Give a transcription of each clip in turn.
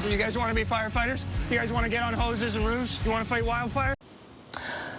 You guys want to be firefighters? You guys want to get on hoses and roofs? You want to fight wildfire?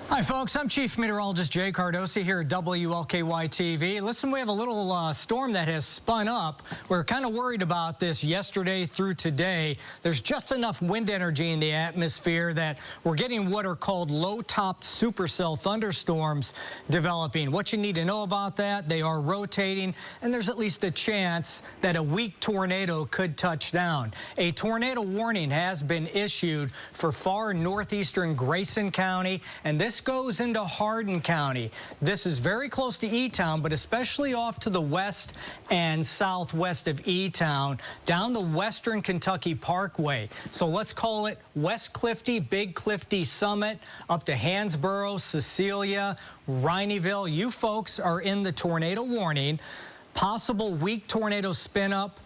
Hi, folks. I'm Chief Meteorologist Jay Cardosi here at WLKY TV. Listen, we have a little storm that has spun up. We're kind of worried about this yesterday through today. There's just enough wind energy in the atmosphere that we're getting what are called low-topped supercell thunderstorms developing. What you need to know about that, they are rotating, and there's at least a chance that a weak tornado could touch down. A tornado warning has been issued for far northeastern Grayson County, and this goes into Hardin County. This is very close to E-Town, but especially off to the west and southwest of E-Town, down the Western Kentucky Parkway. So let's call it West Clifty, Big Clifty Summit, up to Hansborough, Cecilia, Rineyville. You folks are in the tornado warning. Possible weak tornado spin up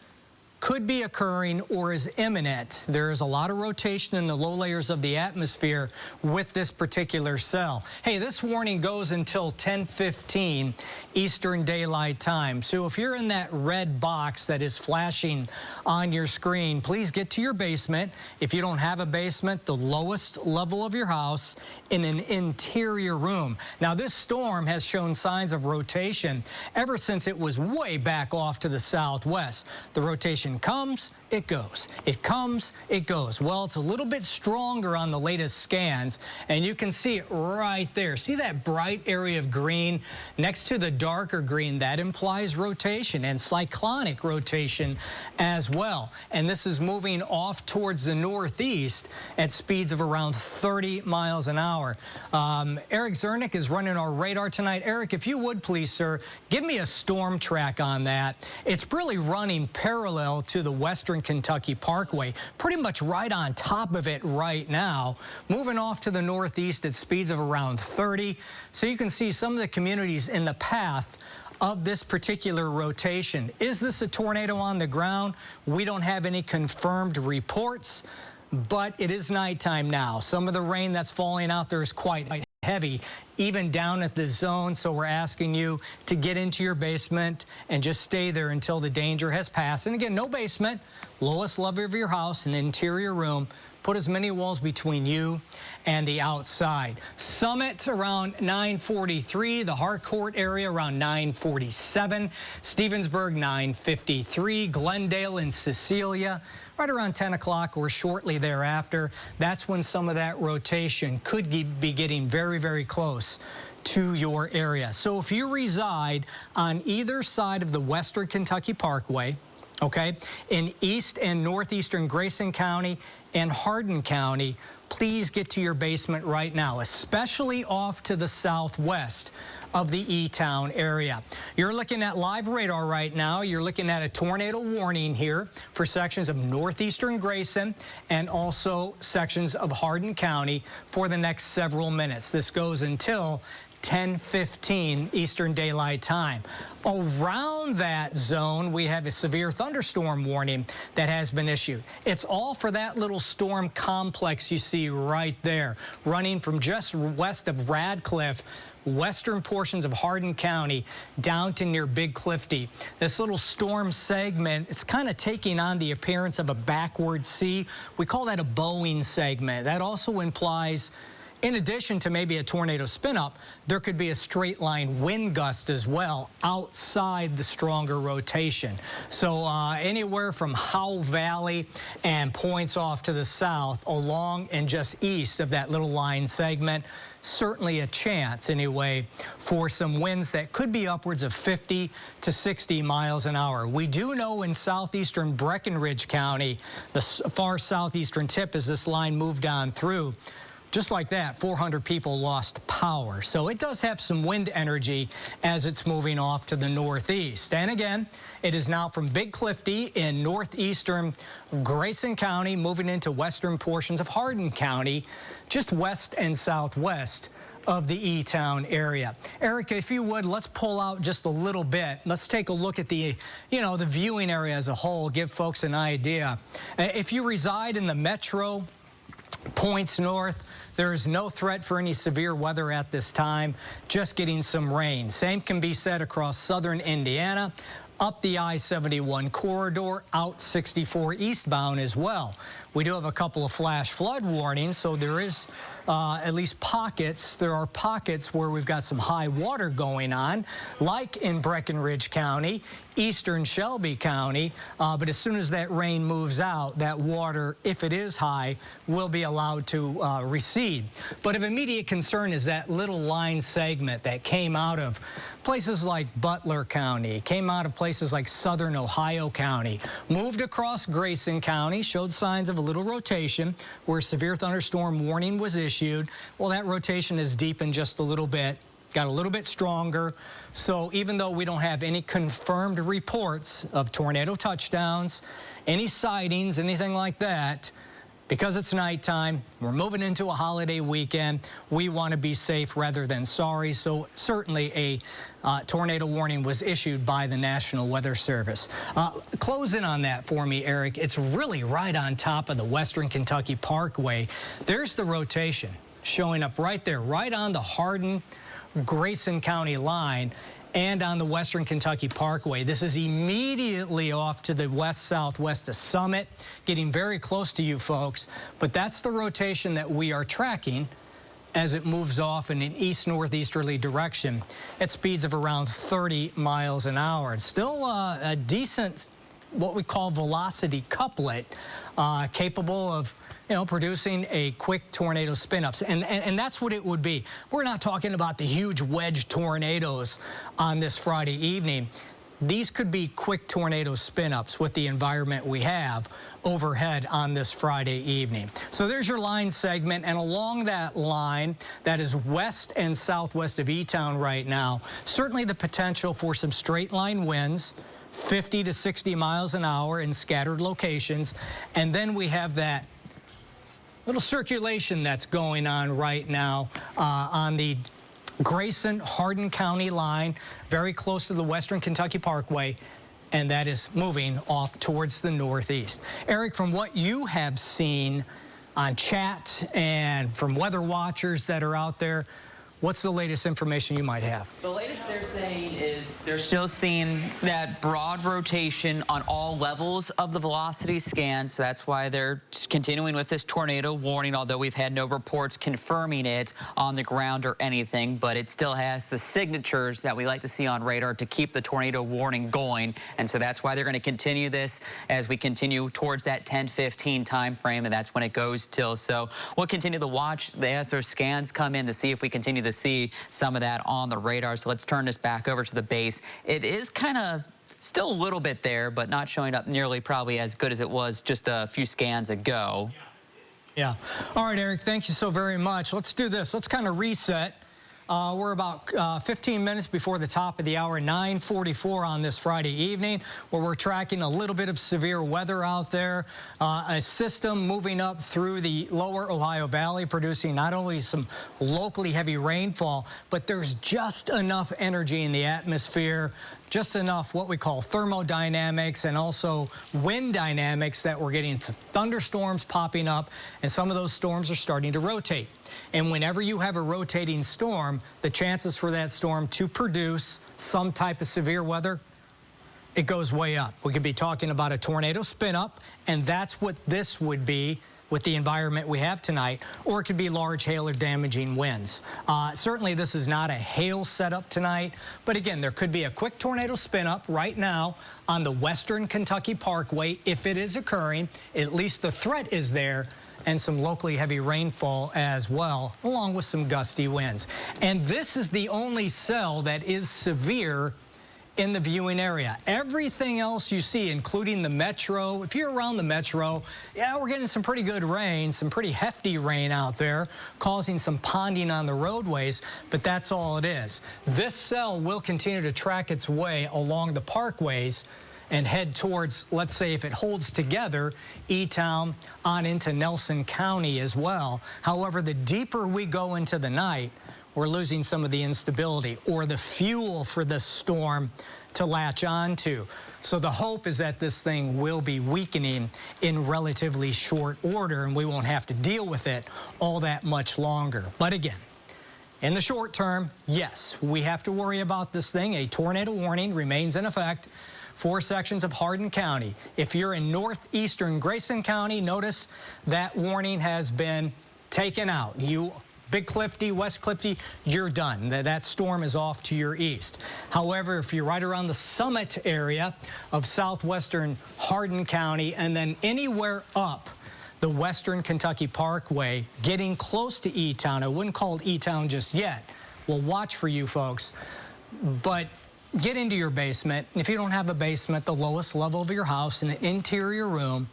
could be occurring or is imminent. There is a lot of rotation in the low layers of the atmosphere with this particular cell. Hey, this warning goes until 10:15 Eastern Daylight Time. So if you're in that red box that is flashing on your screen, please get to your basement. If you don't have a basement, the lowest level of your house in an interior room. Now, this storm has shown signs of rotation ever since it was way back off to the southwest. The rotation comes, it goes. It comes, it goes. Well, it's a little bit stronger on the latest scans, and you can see it right there. See that bright area of green next to the darker green? That implies rotation and cyclonic rotation as well. And this is moving off towards the northeast at speeds of around 30 miles an hour. Eric Zernick is running our radar tonight. Eric, if you would please, sir, give me a storm track on that. It's really running parallel to the Western Kentucky Parkway, pretty much right on top of it right now, moving off to the northeast at speeds of around 30. So you can see some of the communities in the path of this particular rotation. Is this a tornado on the ground? We don't have any confirmed reports, but it is nighttime now. Some of the rain that's falling out there is quite heavy, even down at the zone. So we're asking you to get into your basement and just stay there until the danger has passed. And again, no basement, lowest level of your house, an interior room. Put as many walls between you and the outside. Summit around 9:43, the Harcourt area around 9:47, Stevensburg 9:53, Glendale and Cecilia right around 10 o'clock or shortly thereafter. That's when some of that rotation could be getting very, very close to your area. So if you reside on either side of the Western Kentucky Parkway, okay, in east and northeastern Grayson County and Hardin County, please get to your basement right now, especially off to the southwest of the E-Town area. You're looking at live radar right now. You're looking at a tornado warning here for sections of northeastern Grayson and also sections of Hardin County for the next several minutes. This goes until 10:15 Eastern Daylight Time. Around that zone, we have a severe thunderstorm warning that has been issued. It's all for that little storm complex you see right there, running from just west of Radcliffe, western portions of Hardin County, down to near Big Clifty. This little storm segment, it's kind of taking on the appearance of a backward C. We call that a bowing segment. That also implies, in addition to maybe a tornado spin-up, there could be a straight line wind gust as well outside the stronger rotation. So anywhere from Howe Valley and points off to the south, along and just east of that little line segment, certainly a chance anyway for some winds that could be upwards of 50 to 60 miles an hour. We do know in southeastern Breckenridge County, the far southeastern tip as this line moved on through, just like that, 400 people lost power. So it does have some wind energy as it's moving off to the northeast. And again, it is now from Big Clifty in northeastern Grayson County, moving into western portions of Hardin County, just west and southwest of the E-Town area. Erica, if you would, let's pull out just a little bit. Let's take a look at the, the viewing area as a whole, give folks an idea. If you reside in the metro points north, there is no threat for any severe weather at this time, just getting some rain. Same can be said across southern Indiana, up the I-71 corridor, out 64 eastbound as well. We do have a couple of flash flood warnings, so there is at least pockets. There are pockets where we've got some high water going on, like in Breckinridge County, eastern Shelby County, but as soon as that rain moves out, that water, if it is high, will be allowed to recede. But of immediate concern is that little line segment that came out of places like Butler County, came out of places like southern Ohio County, moved across Grayson County, showed signs of a little rotation where severe thunderstorm warning was issued. Well, that rotation has deepened just a little bit, got a little bit stronger. So even though we don't have any confirmed reports of tornado touchdowns, any sightings, anything like that, because it's nighttime, we're moving into a holiday weekend, we want to be safe rather than sorry. So certainly a tornado warning was issued by the National Weather Service. Close in on that for me, Eric. It's really right on top of the Western Kentucky Parkway. There's the rotation showing up right there, right on the Hardin-Grayson County line and on the Western Kentucky Parkway. This is immediately off to the west-southwest of Summit, getting very close to you folks, but that's the rotation that we are tracking as it moves off in an east-northeasterly direction at speeds of around 30 miles an hour. It's still a decent, what we call velocity couplet, capable of producing a quick tornado spin-ups. And that's what it would be. We're not talking about the huge wedge tornadoes on this Friday evening. These could be quick tornado spin-ups with the environment we have overhead on this Friday evening. So there's your line segment, and along that line that is west and southwest of E-Town right now, certainly the potential for some straight line winds, 50 to 60 miles an hour in scattered locations. And then we have that little circulation that's going on right now on the Grayson-Hardin County line, very close to the Western Kentucky Parkway, and that is moving off towards the northeast. Eric, from what you have seen on chat and from weather watchers that are out there, what's the latest information you might have? The latest they're saying is they're still seeing that broad rotation on all levels of the velocity scan, so that's why they're continuing with this tornado warning, although we've had no reports confirming it on the ground or anything, but it still has the signatures that we like to see on radar to keep the tornado warning going, and so that's why they're going to continue this as we continue towards that 10:15 time frame, and that's when it goes till. So we'll continue to watch as those scans come in to see if we continue to see some of that on the radar. So let's turn this back over to the base. It is kind of still a little bit there, but not showing up nearly probably as good as it was just a few scans ago. Yeah. All right, Eric, thank you so very much. Let's do this. Let's kind of reset. We're about 15 minutes before the top of the hour, 9:44 on this Friday evening, where we're tracking a little bit of severe weather out there. A system moving up through the lower Ohio Valley, producing not only some locally heavy rainfall, but there's just enough energy in the atmosphere, just enough what we call thermodynamics and also wind dynamics that we're getting some thunderstorms popping up, and some of those storms are starting to rotate. And whenever you have a rotating storm, the chances for that storm to produce some type of severe weather, it goes way up. We could be talking about a tornado spin up, and that's what this would be with the environment we have tonight, or it could be large hail or damaging winds. Certainly this is not a hail setup tonight, but again, there could be a quick tornado spin up right now on the Western Kentucky Parkway. If it is occurring, at least the threat is there, and some locally heavy rainfall as well, along with some gusty winds. And this is the only cell that is severe in the viewing area. Everything else you see, including the metro, if you're around the metro, yeah, we're getting some pretty good rain, some pretty hefty rain out there, causing some ponding on the roadways, but that's all it is. This cell will continue to track its way along the parkways and head towards, let's say if it holds together, E-Town on into Nelson County as well. However, the deeper we go into the night, we're losing some of the instability or the fuel for this storm to latch onto. So the hope is that this thing will be weakening in relatively short order, and we won't have to deal with it all that much longer. But again, in the short term, yes, we have to worry about this thing. A tornado warning remains in effect 4 sections of Hardin County. If you're in northeastern Grayson County, notice that warning has been taken out. You Big Clifty, West Clifty, you're done. That storm is off to your east. However, if you're right around the Summit area of southwestern Hardin County and then anywhere up the Western Kentucky Parkway, getting close to E-Town, I wouldn't call it E-Town just yet. We'll watch for you folks, but get into your basement. If you don't have a basement, the lowest level of your house in an interior room,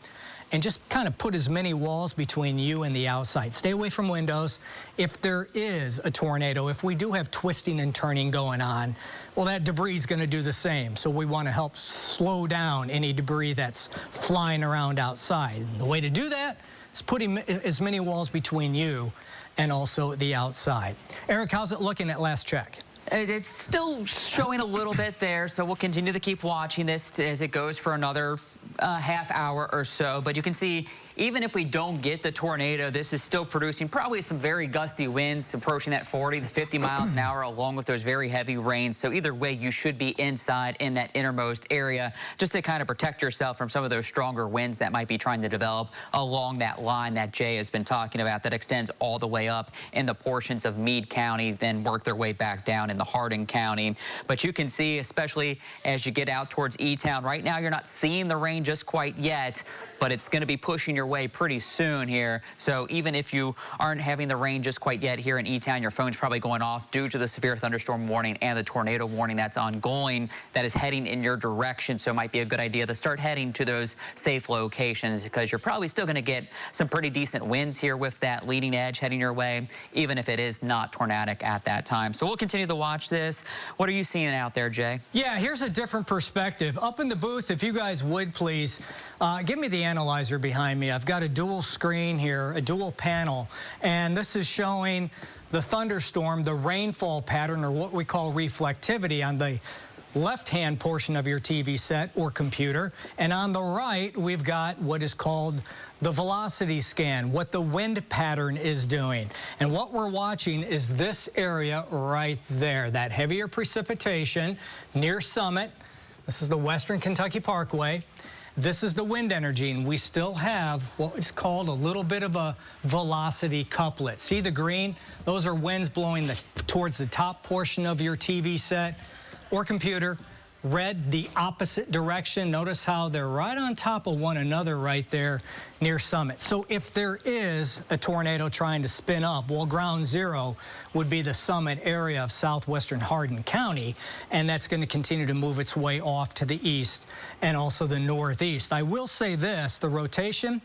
and just kind of put as many walls between you and the outside. Stay away from windows. If there is a tornado, if we do have twisting and turning going on, well, that debris is going to do the same. So we want to help slow down any debris that's flying around outside. And the way to do that is putting as many walls between you and also the outside. Eric, how's it looking at last check? It's still showing a little bit there, so we'll continue to keep watching this as it goes for another half hour or so. But you can see, even if we don't get the tornado, this is still producing probably some very gusty winds approaching that 40 to 50 miles an hour, along with those very heavy rains. So either way, you should be inside in that innermost area just to kind of protect yourself from some of those stronger winds that might be trying to develop along that line that Jay has been talking about that extends all the way up in the portions of Meade County, then work their way back down in the Hardin County. But you can see, especially as you get out towards E-Town, right now you're not seeing the rain just quite yet, but it's going to be pushing your way pretty soon here. So even if you aren't having the rain just quite yet here in E-Town, your phone's probably going off due to the severe thunderstorm warning and the tornado warning that's ongoing that is heading in your direction. So it might be a good idea to start heading to those safe locations, because you're probably still going to get some pretty decent winds here with that leading edge heading your way, even if it is not tornadic at that time. So we'll continue to watch this. What are you seeing out there, Jay? Yeah, here's a different perspective. Up in the booth, if you guys would please, give me the analyzer behind me. I've got a dual screen here, a dual panel, and this is showing the thunderstorm, the rainfall pattern, or what we call reflectivity, on the left-hand portion of your TV set or computer. And on the right, we've got what is called the velocity scan, what the wind pattern is doing. And what we're watching is this area right there, that heavier precipitation near Summit. This is the Western Kentucky Parkway. This is the wind energy, and we still have what is called a little bit of a velocity couplet. See the green? Those are winds blowing towards the top portion of your TV set or computer. Red, the opposite direction. Notice how they're right on top of one another right there near Summit. So if there is a tornado trying to spin up, well, ground zero would be the Summit area of southwestern Hardin County, and that's going to continue to move its way off to the east and also the northeast. I will say this, the rotation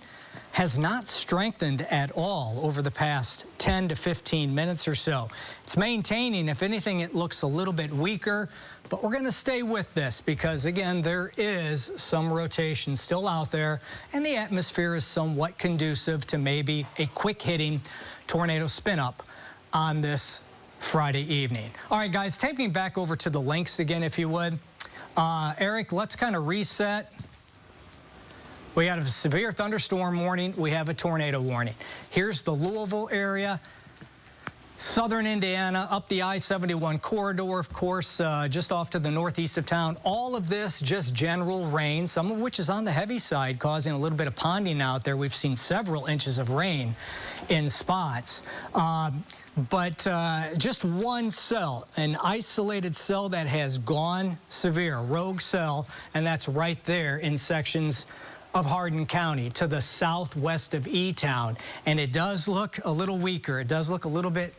has not strengthened at all over the past 10 to 15 minutes or so. It's maintaining. If anything, it looks a little bit weaker, but we're going to stay with this because, again, there is some rotation still out there, and the atmosphere is somewhat conducive to maybe a quick-hitting tornado spin-up on this Friday evening. All right, guys, take me back over to the links again, if you would. Eric, let's kind of reset. We had a severe thunderstorm warning. We have a tornado warning. Here's the Louisville area, southern Indiana, up the I-71 corridor, of course, just off to the northeast of town. All of this just general rain, some of which is on the heavy side, causing a little bit of ponding out there. We've seen several inches of rain in spots. But just one cell, an isolated cell that has gone severe, rogue cell, and that's right there in sections of Hardin County to the southwest of E-Town. And it does look a little weaker. It does look a little bit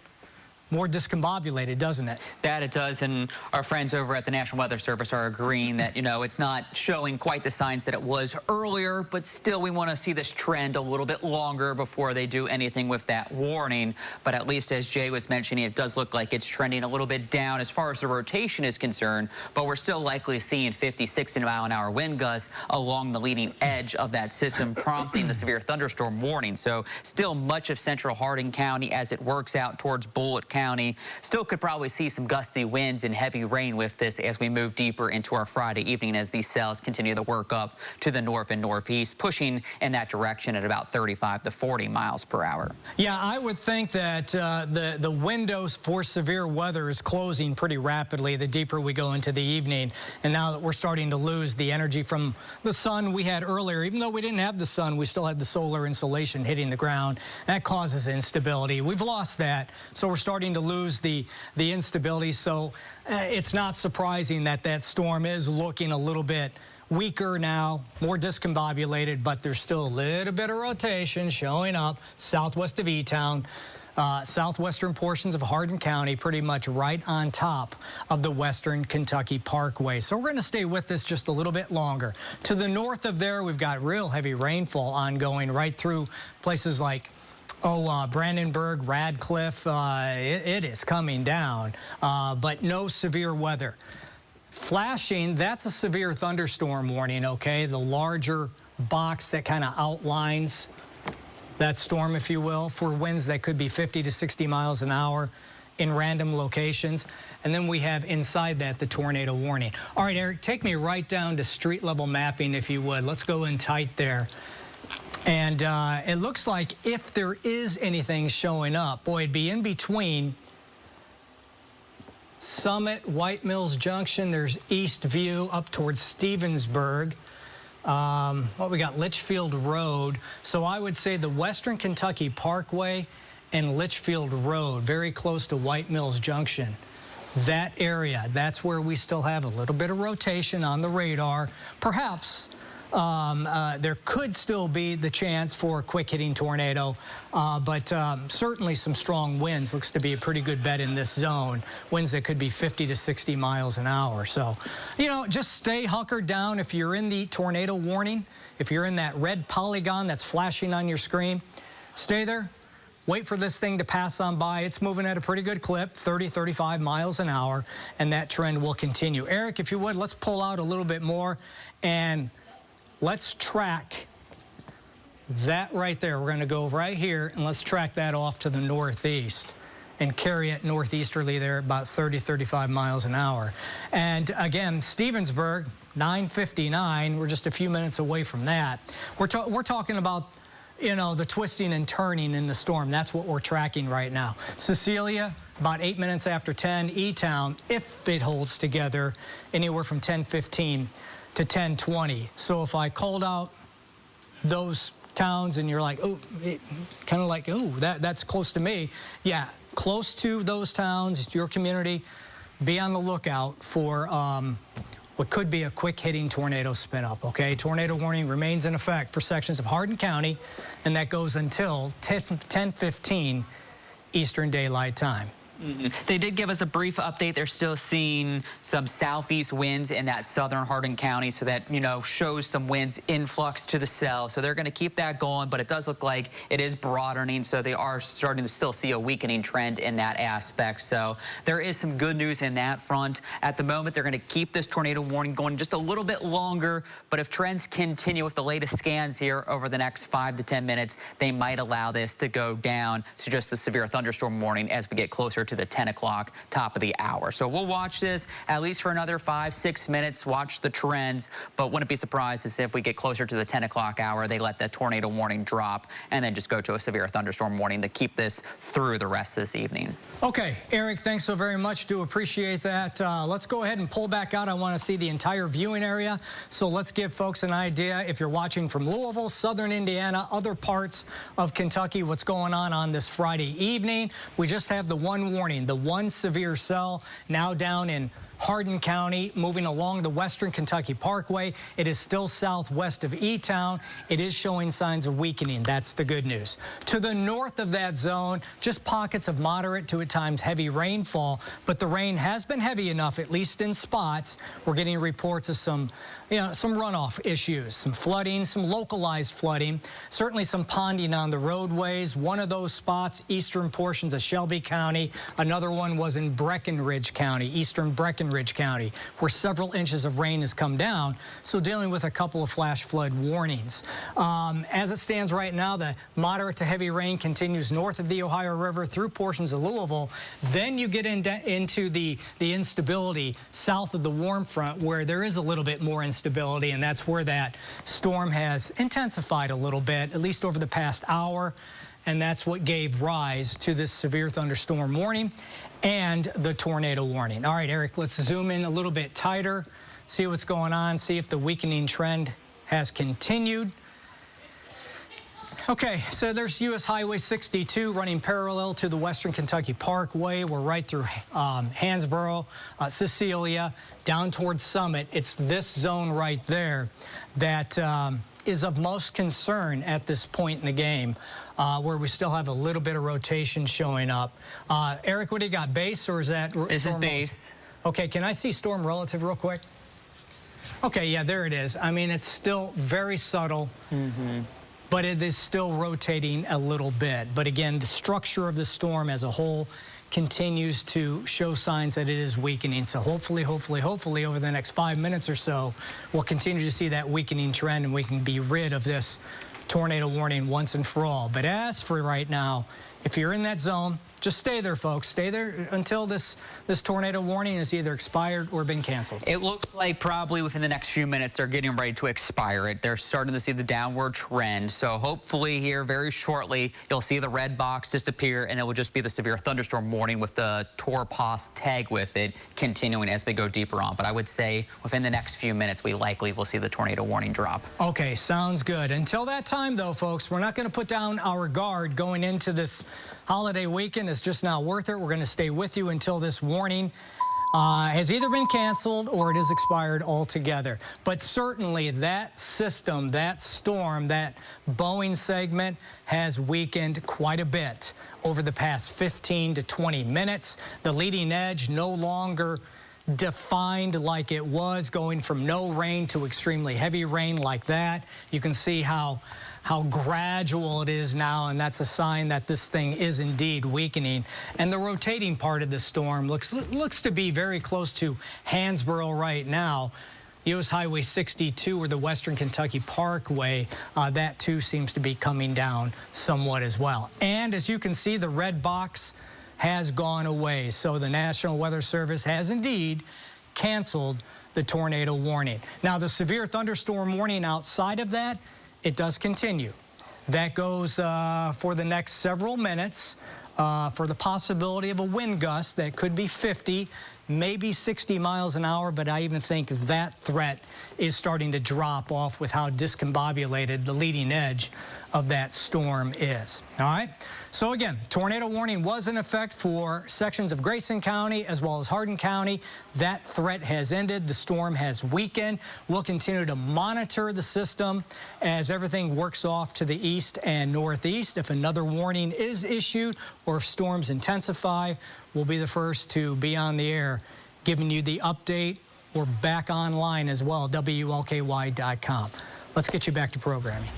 more discombobulated, doesn't it? That it does, and our friends over at the National Weather Service are agreeing that, you know, it's not showing quite the signs that it was earlier, but still we want to see this trend a little bit longer before they do anything with that warning. But at least, as Jay was mentioning, it does look like it's trending a little bit down as far as the rotation is concerned, but we're still likely seeing 50, 60-mile-an-hour wind gusts along the leading edge of that system, prompting the severe thunderstorm warning. So still much of central Hardin County as it works out towards Bullitt County County. Still could probably see some gusty winds and heavy rain with this as we move deeper into our Friday evening as these cells continue to work up to the north and northeast, pushing in that direction at about 35 to 40 miles per hour. Yeah, I would think that the windows for severe weather is closing pretty rapidly the deeper we go into the evening. And now that we're starting to lose the energy from the sun we had earlier, even though we didn't have the sun, we still had the solar insolation hitting the ground. That causes instability. We've lost that, so we're starting to lose the instability. So it's not surprising that that storm is looking a little bit weaker now, more discombobulated, but there's still a little bit of rotation showing up southwest of E-Town. Southwestern portions of Hardin County, pretty much right on top of the Western Kentucky Parkway. So we're going to stay with this just a little bit longer. To the north of there, we've got real heavy rainfall ongoing right through places like Brandenburg, Radcliffe. It is coming down, but no severe weather. Flashing, that's a severe thunderstorm warning, okay? The larger box that kind of outlines that storm, if you will, for winds that could be 50 to 60 miles an hour in random locations. And then we have inside that the tornado warning. All right, Eric, take me right down to street level mapping, if you would. Let's go in tight there. And it looks like if there is anything showing up, boy, it'd be in between Summit, White Mills Junction. There's East View up towards Stevensburg. We got Litchfield Road. So I would say the Western Kentucky Parkway and Litchfield Road, very close to White Mills Junction. That area, that's where we still have a little bit of rotation on the radar. Perhaps there could still be the chance for a quick hitting tornado, but certainly some strong winds. Looks to be a pretty good bet in this zone. Winds that could be 50 to 60 miles an hour. So, you know, just stay hunkered down if you're in the tornado warning. If you're in that red polygon that's flashing on your screen, stay there. Wait for this thing to pass on by. It's moving at a pretty good clip, 30, 35 miles an hour, and that trend will continue. Eric, if you would, let's pull out a little bit more and let's track that right there. We're going to go right here, and let's track that off to the northeast and carry it northeasterly there about 30, 35 miles an hour. And again, Stevensburg, 9:59. We're just a few minutes away from that. We're talking about, you know, the twisting and turning in the storm. That's what we're tracking right now. Cecilia, about 8 minutes after 10. E-Town, if it holds together, anywhere from 10:15 to 10:20. So if I called out those towns and you're like, oh, kind of like, oh, that's close to me. Yeah, close to those towns, your community, be on the lookout for what could be a quick hitting tornado spin up, okay? Tornado warning remains in effect for sections of Hardin County, and that goes until 10:15 Eastern Daylight Time. They did give us a brief update. They're still seeing some southeast winds in that southern Hardin County, so that, you know, shows some winds influx to the cell. So they're going to keep that going, but it does look like it is broadening, so they are starting to still see a weakening trend in that aspect. So there is some good news in that front. At the moment, they're going to keep this tornado warning going just a little bit longer, but if trends continue with the latest scans here over the next 5 to 10 minutes, they might allow this to go down to just a severe thunderstorm warning as we get closer to the 10 o'clock top of the hour. So we'll watch this at least for another 5-6 minutes, watch the trends, but wouldn't be surprised if we get closer to the 10 o'clock hour, they let the tornado warning drop and then just go to a severe thunderstorm warning to keep this through the rest of this evening. Okay, Eric, thanks so very much. Do appreciate that. Let's go ahead and pull back out. I want to see the entire viewing area. So let's give folks an idea. If you're watching from Louisville, southern Indiana, other parts of Kentucky, what's going on this Friday evening. We just have the one warning, the one severe cell now down in Hardin County, moving along the Western Kentucky Parkway. It is still southwest of E-Town. It is showing signs of weakening. That's the good news. To the north of that zone, just pockets of moderate to at times heavy rainfall, but the rain has been heavy enough, at least in spots. We're getting reports of some runoff issues, some flooding, some localized flooding, certainly some ponding on the roadways. One of those spots, eastern portions of Shelby County. Another one was in Breckenridge County, eastern Breckenridge Breckenridge County, where several inches of rain has come down, so dealing with a couple of flash flood warnings. As it stands right now, the moderate to heavy rain continues north of the Ohio River through portions of Louisville. Then you get into the instability south of the warm front, where there is a little bit more instability, and that's where that storm has intensified a little bit, at least over the past hour. And that's what gave rise to this severe thunderstorm warning and the tornado warning. All right, Eric, let's zoom in a little bit tighter, see what's going on, see if the weakening trend has continued. Okay, so there's U.S. Highway 62 running parallel to the Western Kentucky Parkway. We're right through Hansborough, Cecilia, down towards Summit. It's this zone right there that is of most concern at this point in the game, where we still have a little bit of rotation showing up. Eric, what do you got, base or is that? This is base. Okay, can I see storm relative real quick? Okay, yeah, there it is. I mean, it's still very subtle. But it is still rotating a little bit. But again, the structure of the storm as a whole continues to show signs that it is weakening. So hopefully over the next 5 minutes or so, we'll continue to see that weakening trend and we can be rid of this tornado warning once and for all. But as for right now, if you're in that zone, just stay there, folks. Stay there until this tornado warning is either expired or been canceled. It looks like probably within the next few minutes they're getting ready to expire it. They're starting to see the downward trend. So hopefully here very shortly you'll see the red box disappear and it will just be the severe thunderstorm warning with the TORPOS tag with it continuing as we go deeper on. But I would say within the next few minutes we likely will see the tornado warning drop. Okay, sounds good. Until that time though, folks, we're not going to put down our guard going into this holiday weekend. It's just not worth it. We're going to stay with you until this warning has either been canceled or it is expired altogether. But certainly that system, that storm, that Boeing segment has weakened quite a bit over the past 15 to 20 minutes. The leading edge no longer defined like it was, going from no rain to extremely heavy rain like that. You can see how gradual it is now, and that's a sign that this thing is indeed weakening. And the rotating part of the storm looks to be very close to Hansborough right now. U.S. Highway 62 or the Western Kentucky Parkway, that too seems to be coming down somewhat as well. And as you can see, the red box has gone away. So the National Weather Service has indeed canceled the tornado warning. Now, the severe thunderstorm warning outside of that, it does continue. That goes for the next several minutes for the possibility of a wind gust that could be 50, maybe 60 miles an hour, but I even think that threat is starting to drop off with how discombobulated the leading edge of that storm is. All right? So again, tornado warning was in effect for sections of Grayson County as well as Hardin County. That threat has ended. The storm has weakened. We'll continue to monitor the system as everything works off to the east and northeast. If another warning is issued or if storms intensify, we'll be the first to be on the air giving you the update. We're back online as well, WLKY.com. Let's get you back to programming.